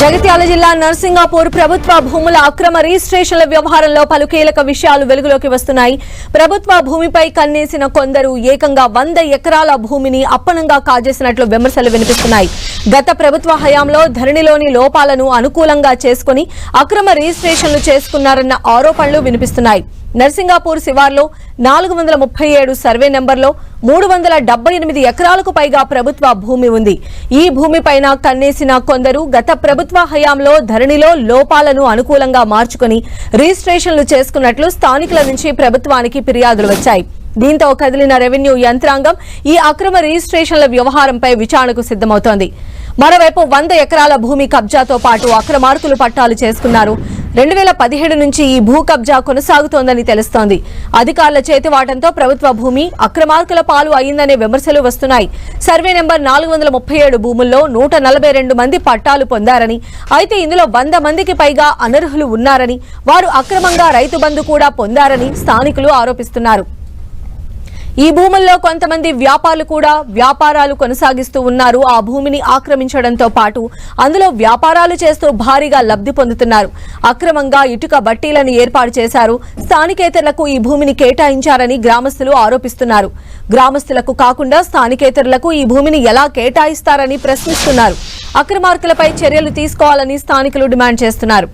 జగిత్యాల జిల్లా నర్సింగాపూర్ ప్రభుత్వ భూముల అక్రమ రిజిస్ట్రేషన్ల వ్యవహారంలో పలు కీలక విషయాలు వెలుగులోకి వస్తున్నాయి. ప్రభుత్వ భూమిపై కన్నేసిన కొందరు ఏకంగా 100 ఎకరాల భూమిని అప్పనంగా కాజేసినట్లు విమర్శలు వినిపిస్తున్నాయి. గత ప్రభుత్వ హయాంలో ధరణిలోని లోపాలను అనుకూలంగా చేసుకుని అక్రమ రిజిస్ట్రేషన్లు చేసుకున్నారన్న ఆరోపణలు వినిపిస్తున్నాయి. నర్సింగాపూర్ శివార్లో 437 సర్వే నెంబర్లో 378 ఎకరాలకు పైగా ప్రభుత్వ భూమి ఉంది. ఈ భూమిపైన కన్నేసిన కొందరు గత ప్రభుత్వ హయాంలో ధరణిలో లోపాలను అనుకూలంగా మార్చుకుని రిజిస్ట్రేషన్లు చేసుకున్నట్లు స్థానికుల నుంచి ప్రభుత్వానికి ఫిర్యాదులు వచ్చాయి. దీంతో కదిలిన రెవెన్యూ యంత్రాంగం ఈ అక్రమ రిజిస్ట్రేషన్ల వ్యవహారంపై విచారణకు సిద్దమవుతోంది. మరోవైపు 100 ఎకరాల భూమి కబ్జాతో పాటు అక్రమార్కులు పట్టాలు చేసుకున్నారు. 2017 నుంచి ఈ భూ కబ్జా కొనసాగుతోందని తెలుస్తోంది. అధికారుల చేతివాటంతో ప్రభుత్వ భూమి అక్రమార్కుల పాలు అయిందనే విమర్శలు వస్తున్నాయి. సర్వే నెంబర్ 437 భూముల్లో 142 మంది పట్టాలు పొందారని, అయితే ఇందులో 100 మందికి పైగా అనర్హులు ఉన్నారని, వారు అక్రమంగా రైతు బంధు కూడా పొందారని స్థానికులు ఆరోపిస్తున్నారు. ఈ భూముల్లో కొంతమంది వ్యాపారులు కూడా వ్యాపారాలు కొనసాగిస్తూ ఉన్నారు. ఆ భూమిని ఆక్రమించడంతో పాటు అందులో వ్యాపారాలు చేస్తూ భారీగా లబ్ధి పొందుతున్నారు. అక్రమంగా ఇటుక బట్టీలను ఏర్పాటు చేశారు. స్థానికేతరులకు ఈ భూమిని కేటాయించారని గ్రామస్తులు ఆరోపిస్తున్నారు. గ్రామస్తులకు కాకుండా స్థానికేతరులకు ఈ భూమిని ఎలా కేటాయిస్తారని ప్రశ్నిస్తున్నారు. అక్రమార్కులపై చర్యలు తీసుకోవాలని స్థానికులు డిమాండ్ చేస్తున్నారు.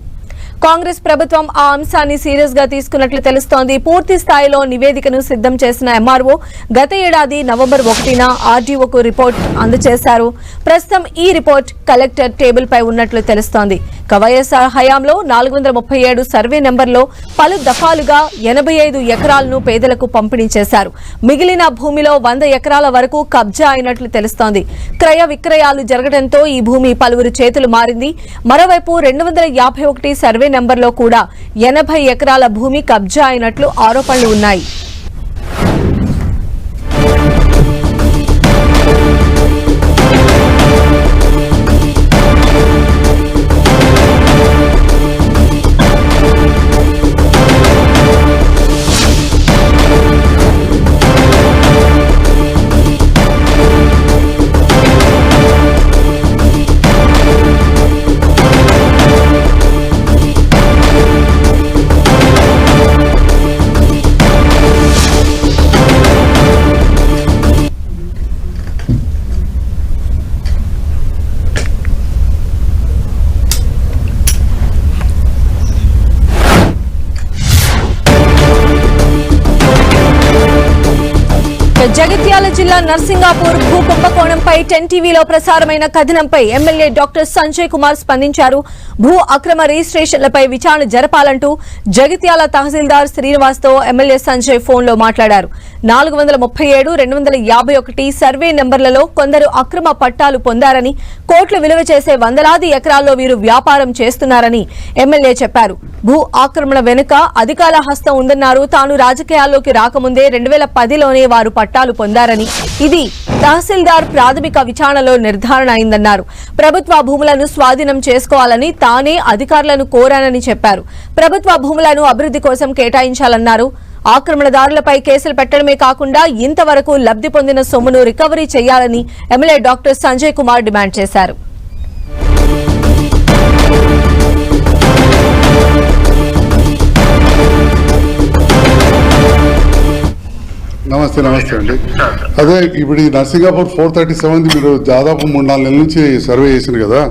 కాంగ్రెస్ ప్రభుత్వం ఆ అంశాన్ని సీరియస్ గా తీసుకున్నట్లు తెలుస్తోంది. పూర్తి స్థాయిలో నివేదికను సిద్దం చేసిన ఎంఆర్ఓ గత ఏడాది నవంబర్ 1న ఆర్డీఓకు రిపోర్ట్ అందజేశారు. ప్రస్తుతం ఈ రిపోర్ట్ కలెక్టర్ టేబుల్ పై ఉన్నట్లు తెలుస్తోంది. వైఎస్ఆర్ హయాంలో 437 సర్వే నెంబర్లో పలు దఫాలుగా 85 ఎకరాలను పేదలకు పంపిణీ చేశారు. మిగిలిన భూమిలో 100 ఎకరాల వరకు కబ్జా అయినట్లు తెలుస్తోంది. క్రయ విక్రయాలు జరగడంతో ఈ భూమి పలువురు చేతులు మారింది. మరోవైపు 251 సర్వే నెంబర్లో కూడా 80 ఎకరాల భూమి కబ్జా అయినట్లు ఆరోపణలు ఉన్నాయి. జగిత్యాల జిల్లా నర్సింగాపూర్ భూ కుంభకోణంపై 10 టీవీలో ప్రసారమైన కథనంపై ఎమ్మెల్యే డాక్టర్ సంజయ్ కుమార్ స్పందించారు. భూ అక్రమ రిజిస్ట్రేషన్లపై విచారణ జరపాలంటూ జగిత్యాల తహసీల్దార్ శ్రీనివాస్తో ఎమ్మెల్యే సంజయ్ ఫోన్లో మాట్లాడారు. 437, 251 సర్వే నెంబర్లలో కొందరు అక్రమ పట్టాలు పొందారని, కోట్లు విలువ చేసే వందలాది ఎకరాల్లో వీరు వ్యాపారం చేస్తున్నారని ఎమ్మెల్యే చెప్పారు. భూ ఆక్రమణ వెనుక అధికార హస్తం ఉందన్నారు. తాను రాజకీయాల్లోకి రాకముందే 2010లోనే వారు పట్టాలు పొందారని, ఇది తహసీల్దార్ ప్రాథమిక విచారణలో నిర్ధారణ అయిందన్నారు. ప్రభుత్వ భూములను స్వాధీనం చేసుకోవాలని తానే అధికారులను కోరానని చెప్పారు. ప్రభుత్వ భూములను అభివృద్ధి కోసం కేటాయించాలన్నారు. ఆక్రమణదారులపై కేసులు పెట్టడమే కాకుండా ఇంతవరకు లబ్ధి పొందిన సొమ్మును రికవరీ చేయాలని MLA doctor Sanjay Kumar demand చేశారు. నమస్తే అండి. అదే ఇప్పుడు ఈ నర్సింగాపూర్ 437 మీరు దాదాపు 3-4 నెలల నుంచి సర్వే చేసింది కదా.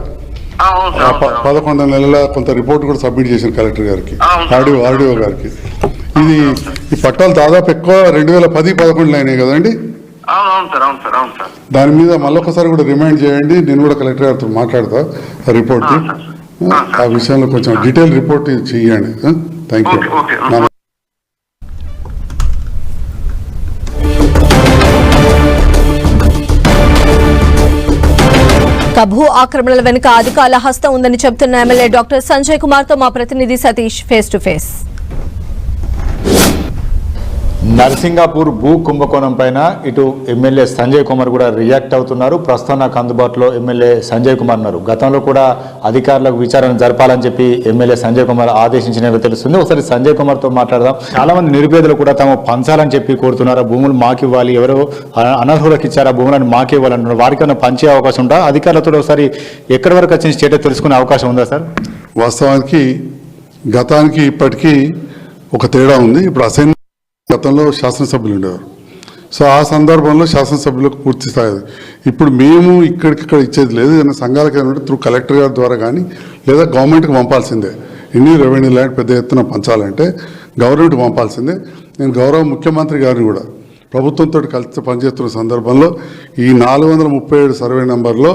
11 నెలల కొంత రిపోర్ట్ కూడా సబ్మిట్ చేసింది కలెక్టర్ గారికి, ఆర్డీఓ గారికి. ఇది ఈ పట్టాలు దాదాపు ఎక్కువ 2010-11 అయినాయి కదండి. దాని మీద మళ్ళొకసారి కూడా రిమైండ్ చేయండి. నేను కూడా కలెక్టర్ గారితో మాట్లాడతా రిపోర్ట్, ఆ విషయంలో కొంచెం డీటెయిల్ రిపోర్ట్ చేయండి. Thank you. భూ ఆక్రమణల వెనుక అధికారుల హస్తం ఉందని చెబుతున్న ఎమ్మెల్యే డాక్టర్ సంజయ్ కుమార్ తో మా ప్రతినిధి Satish face to face. Narsingapur భూ కుంభకోణం పైన ఇటు ఎమ్మెల్యే సంజయ్ కుమార్ కూడా రియాక్ట్ అవుతున్నారు. ప్రస్తుతం నాకు అందుబాటులో ఎమ్మెల్యే సంజయ్ కుమార్ ఉన్నారు. గతంలో కూడా అధికారులకు విచారణ జరపాలని చెప్పి ఎమ్మెల్యే సంజయ్ కుమార్ ఆదేశించినట్టు తెలుస్తుంది. ఒకసారి సంజయ్ కుమార్తో మాట్లాడదాం. చాలా మంది నిరుపేదలు కూడా తమ పంచాలని చెప్పి కోరుతున్నారు. భూములు మాకు ఇవ్వాలి, ఎవరో అనర్హులకు ఇచ్చారా భూములను మాకు ఇవ్వాలంటున్నారు. వారికైనా పంచే అవకాశం ఉందా? అధికారులతో ఒకసారి ఎక్కడి వరకు వచ్చిన స్టేటస్ తెలుసుకునే అవకాశం ఉందా సార్? వాస్తవానికి గతానికి ఇప్పటికీ ఒక తేడా ఉంది. ఇప్పుడు అసైన్ గతంలో శాసనసభ్యులు ఉండేవారు. సో ఆ సందర్భంలో శాసనసభ్యులకు పూర్తి స్థాయి. ఇప్పుడు మేము ఇక్కడికిక్కడ ఇచ్చేది లేదు. ఏదైనా సంఘాలకు ఏమంటే త్రూ కలెక్టర్ గారి ద్వారా కానీ లేదా గవర్నమెంట్కి పంపాల్సిందే. ఎన్ని రెవెన్యూ ల్యాండ్ పెద్ద ఎత్తున పంచాలంటే గవర్నమెంట్కి పంపాల్సిందే. నేను గౌరవ ముఖ్యమంత్రి గారిని కూడా ప్రభుత్వంతో కలిసి పనిచేస్తున్న సందర్భంలో ఈ 437 సర్వే నెంబర్లో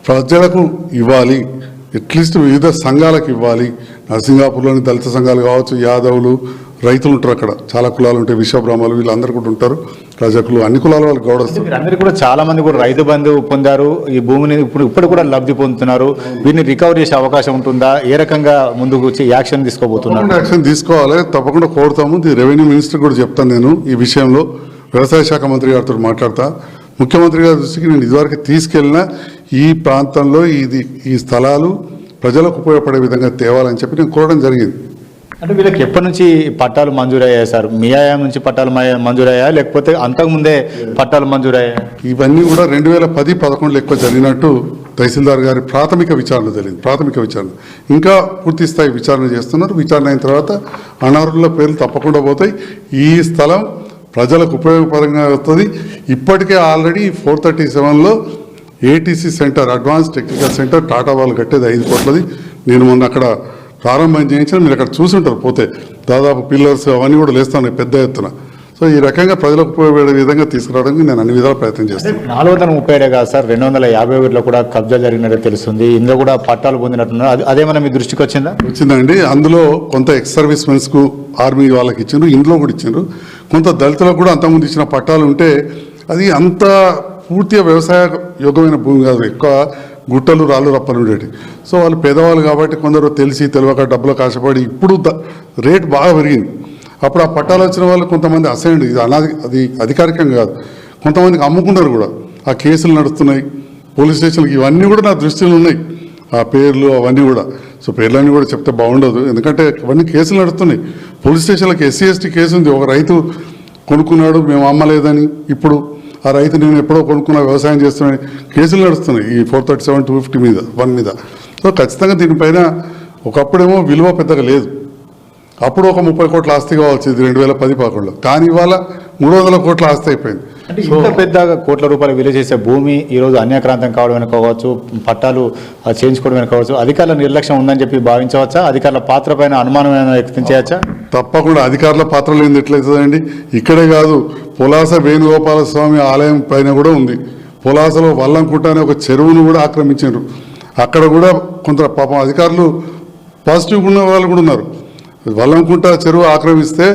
ప్రజలకు ఇవ్వాలి, అట్లీస్ట్ వివిధ సంఘాలకు ఇవ్వాలి. నర్సింగాపూర్లోని దళిత సంఘాలు కావచ్చు, యాదవులు, రైతులు ఉంటారు, అక్కడ చాలా కులాలు ఉంటాయి, విశ్వబ్రాహ్మణులు, వీళ్ళందరూ కూడా ఉంటారు, రజకులు, అన్ని కులాల వాళ్ళు గౌరవిస్తారు. అందరూ కూడా చాలా మంది కూడా రైతు బంధు పొందారు. ఈ భూమిని ఇప్పుడు కూడా లబ్ధి పొందుతున్నారు. వీటిని రికవర్ చేసే అవకాశం ఉంటుందా? ఏ రకంగా ముందుకు వచ్చి యాక్షన్ తీసుకోబోతున్నారు? యాక్షన్ తీసుకోవాలి, తప్పకుండా కోరుతాము. రెవెన్యూ మినిస్టర్ కూడా చెప్తాను నేను ఈ విషయంలో. వ్యవసాయ శాఖ మంత్రి గారితో మాట్లాడతా. ముఖ్యమంత్రి గారి దృష్టికి నేను ఇదివరకు తీసుకెళ్లిన ఈ ప్రాంతంలో ఈ స్థలాలు ప్రజలకు ఉపయోగపడే విధంగా తేవాలని చెప్పి నేను కోరడం జరిగింది. అంటే వీళ్ళకి ఎప్పటి నుంచి పట్టాలు మంజూరయ్యాయి సార్? మీ ఆయాం నుంచి పట్టాలు మంజూరయ్యా లేకపోతే అంతకుముందే పట్టాలు మంజూరయ్యా? ఇవన్నీ కూడా 2010-11 ఎక్కువ జరిగినట్టు తహసీల్దార్ గారి ప్రాథమిక విచారణ జరిగింది. ప్రాథమిక విచారణ ఇంకా పూర్తి స్థాయి విచారణ చేస్తున్నారు. విచారణ అయిన తర్వాత అనర్హుల పేర్లు తప్పకుండా పోతాయి. ఈ స్థలం ప్రజలకు ఉపయోగపరంగా అవుతుంది. ఇప్పటికే ఆల్రెడీ 437లో ATC center, advance technical center Tata వాళ్ళు కట్టేది 5 కోట్లది. నేను మొన్న అక్కడ ప్రారంభం చేయించిన, మీరు అక్కడ చూసుంటారు పోతే, దాదాపు పిల్లర్స్ అవన్నీ కూడా లేస్తాను పెద్ద ఎత్తున. సో ఈ రకంగా ప్రజలకు ఉపయోగపడే విధంగా తీసుకురావడానికి నేను అన్ని విధాలు ప్రయత్నం చేస్తాను. 437 కాదు సార్, 251లో కూడా కబ్జా జరిగినట్టు తెలుస్తుంది. ఇందులో కూడా పట్టాలు పొందినట్టున్నారు. అదేమన్నా మీ దృష్టికి వచ్చిందండి. అందులో కొంత ఎక్స్ సర్వీస్ మెన్స్కు, ఆర్మీ వాళ్ళకి ఇచ్చిండ్రు, ఇందులో కూడా ఇచ్చిండ్రు. కొంత దళితులకు కూడా అంతకుముందు ఇచ్చిన పట్టాలు ఉంటే అది అంత పూర్తిగా వ్యవసాయ యోగ్యమైన భూమి కాదు, ఎక్కువ గుట్టలు, రాళ్ళు, రప్పలు ఉండేవి. సో వాళ్ళు పేదవాళ్ళు కాబట్టి కొందరు తెలిసి తెలియక డబ్బులకు ఆశపడి ఇప్పుడు రేట్ బాగా పెరిగింది. అప్పుడు ఆ పట్టాలు వచ్చిన వాళ్ళు కొంతమంది అసైన్డ్, అది అధికారికంగా కాదు, కొంతమందికి అమ్ముకున్నారు కూడా. ఆ కేసులు నడుస్తున్నాయి పోలీస్ స్టేషన్కి. ఇవన్నీ కూడా నా దృష్టిలో ఉన్నాయి, ఆ పేర్లు అవన్నీ కూడా. సో పేర్లన్నీ కూడా చెప్తే బాగుండదు, ఎందుకంటే ఇవన్నీ కేసులు నడుస్తున్నాయి పోలీస్ స్టేషన్లకు. SC ST కేసు ఉంది. ఒక రైతు కొనుక్కున్నాడు, మేము అమ్మలేదని. ఇప్పుడు ఆ రైతు నేను ఎప్పుడో కొనుక్కున్నా, వ్యవసాయం చేస్తున్నాను, కేసులు నడుస్తున్నాయి ఈ 437, 250 మీద, 1 మీద. సో ఖచ్చితంగా దీనిపైన ఒకప్పుడేమో విలువ పెద్దగా లేదు. అప్పుడు ఒక 30 కోట్ల ఆస్తి కావాల్సింది 2010-11లో, కానీ ఇవాళ 300 కోట్ల ఆస్తి అయిపోయింది. అంటే ఇంత పెద్ద కోట్ల రూపాయలు విలువ చేసే భూమి ఈరోజు అన్యాక్రాంతం కావడం వెనుకోవచ్చు, పట్టాలు చేయించుకోవడం వెనుకోవచ్చు. అధికారుల నిర్లక్ష్యం ఉందని చెప్పి భావించవచ్చా? అధికారుల పాత్ర పైన అనుమానం వ్యక్తం చేయవచ్చా? తప్పకుండా అధికారుల పాత్ర లేనిది ఎట్లయితుందండి. ఇక్కడే కాదు, పులాస వేణుగోపాల స్వామి ఆలయం పైన కూడా ఉంది. పులాసలో వల్లంకుంట అనే ఒక చెరువును కూడా ఆక్రమించారు. అక్కడ కూడా కొంత పాపం అధికారులు పాజిటివ్గా ఉన్న వాళ్ళు కూడా ఉన్నారు. వల్లంకుంట చెరువు ఆక్రమిస్తే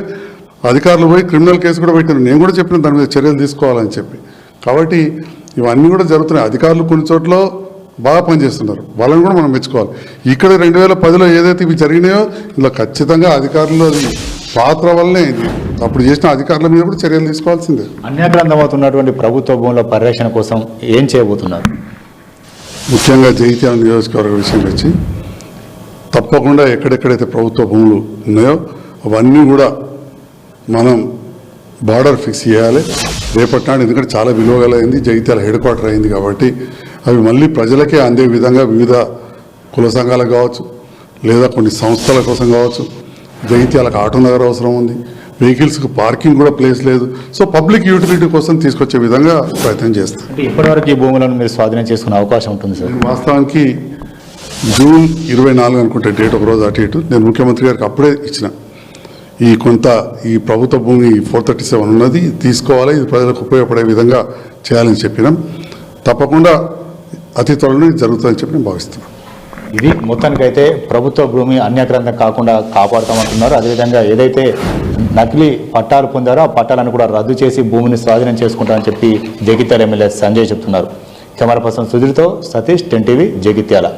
అధికారులు పోయి క్రిమినల్ కేసు కూడా పెట్టారు. నేను కూడా చెప్పిన దాని మీద చర్యలు తీసుకోవాలని చెప్పి. కాబట్టి ఇవన్నీ కూడా జరుగుతున్నాయి. అధికారులు కొన్ని చోట్ల బాగా పనిచేస్తున్నారు, వాళ్ళని కూడా మనం మెచ్చుకోవాలి. ఇక్కడ 2010లో ఏదైతే ఇవి జరిగినాయో ఇలా ఖచ్చితంగా అధికారులు అది పాత్ర వల్లనే ఇది. అప్పుడు చేసిన అధికారుల మీద కూడా చర్యలు తీసుకోవాల్సిందే. అన్యాక్రాంతం అవుతున్నటువంటి ప్రభుత్వ భూముల పరిరక్షణ కోసం ఏం చేయబోతున్నారు? ముఖ్యంగా జగిత్యాల నియోజకవర్గ విషయం వచ్చి తప్పకుండా ఎక్కడెక్కడైతే ప్రభుత్వ భూములు ఉన్నాయో అవన్నీ కూడా మనం బార్డర్ ఫిక్స్ చేయాలి రేపటి నాడు. ఎందుకంటే చాలా విలువగలైంది, జగిత్యాల హెడ్ క్వార్టర్ అయింది కాబట్టి అవి మళ్ళీ ప్రజలకే అందే విధంగా వివిధ కుల సంఘాలకు కావచ్చు, లేదా కొన్ని సంస్థల కోసం కావచ్చు. జగిత్యాలకు ఆటో నగర్ అవసరం ఉంది, వెహికల్స్కి పార్కింగ్ కూడా ప్లేస్ లేదు. సో పబ్లిక్ యూటిలిటీ కోసం తీసుకొచ్చే విధంగా ప్రయత్నం చేస్తాం. ఇప్పటివరకు ఈ భూములను మీరు స్వాధీనం చేసుకునే అవకాశం ఉంటుంది సార్? వాస్తవానికి జూన్ 24 అనుకుంటే డేట్, ఒక రోజు అటు ఇటు, నేను ముఖ్యమంత్రి గారికి అప్పుడే ఇచ్చిన ఈ ప్రభుత్వ భూమి 437 ఉన్నది తీసుకోవాలి, ఇది ప్రజలకు ఉపయోగపడే విధంగా చేయాలని చెప్పినాం. తప్పకుండా అతి త్వరలో జరుగుతుందని చెప్పి నేను భావిస్తున్నాను. ఇది మొత్తానికైతే ప్రభుత్వ భూమి అన్యాక్రాంతం కాకుండా కాపాడుతామంటున్నారు. అదేవిధంగా ఏదైతే నకిలీ పట్టాలు పొందారో ఆ పట్టాలను కూడా రద్దు చేసి భూమిని స్వాధీనం చేసుకుంటామని చెప్పి జగిత్యాల ఎమ్మెల్యే సంజయ్ చెప్తున్నారు. కెమెరా పర్సన్ సుధీర్తో సతీష్, 10 TV, జగిత్యాల.